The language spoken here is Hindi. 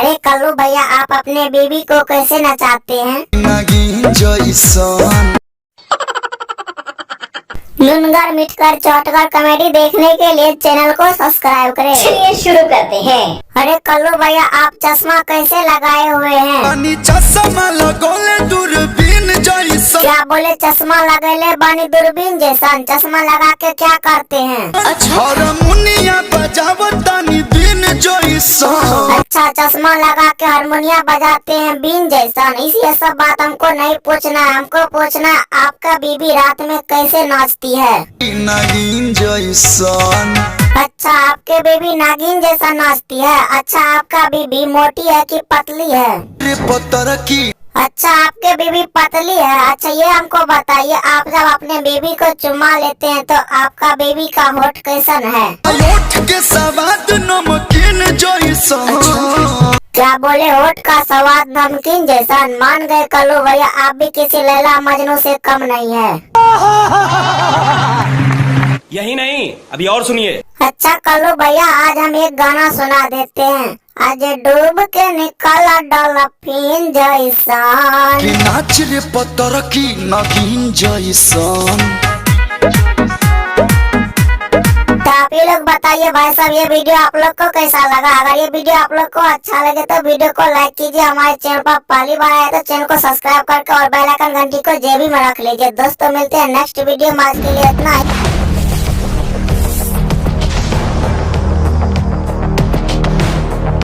अरे कल्लू भैया, आप अपने बेबी को कैसे नचाते हैं? लुनगर मिटकर चौटकर कॉमेडी देखने के लिए चैनल को सब्सक्राइब करें। चलिए शुरू करते हैं। अरे कल्लू भैया, आप चश्मा कैसे लगाए हुए हैं? चश्मा लगोले दूरबीन जैसा। क्या बोले? चश्मा लगेले बानी दूरबीन जैसा। चश्मा लगा के क्या करते हैं? हारमोनिया बजावतानी बीन जैसा। अच्छा, चश्मा लगा के हारमोनिया बजाते हैं बीन जैसा। इसी सब बात हमको नहीं पूछना है, हमको पूछना है आपका बीबी रात में कैसे नाचती है? नागिन जैसा। अच्छा, आपके बेबी नागिन जैसा नाचती है। अच्छा, आपका बेबी मोटी है कि पतली है? पत्थर की। अच्छा, आपके बेबी पतली है। अच्छा, ये हमको बताइए, आप जब अपने बेबी को चुमा लेते हैं तो आपका बेबी का होठ कैसन है? होठ के स्वाद नमकीन जैसा। क्या बोले? होठ का स्वाद नमकीन जैसा। मान गए कल्लू भैया, आप भी किसी लैला मजनू से कम नहीं है। यही नहीं, अभी और सुनिए। अच्छा कल्लू भैया, आज हम एक गाना सुना देते हैं। आज डूब के निकला डॉल्फिन जैसन। नाच रे पत्थर की नागिन जैसन। तो आप ये लोग बताइए भाई साहब, ये वीडियो आप लोग को कैसा लगा? अगर ये वीडियो आप लोग को अच्छा लगे तो वीडियो को लाइक कीजिए। हमारे चैनल पर पहली बार आए तो चैनल को सब्सक्राइब करके और बेल आइकन घंटी को जेबी में रख लीजिए। दोस्तों, मिलते हैं नेक्स्ट वीडियो में। आज के लिए इतना ही।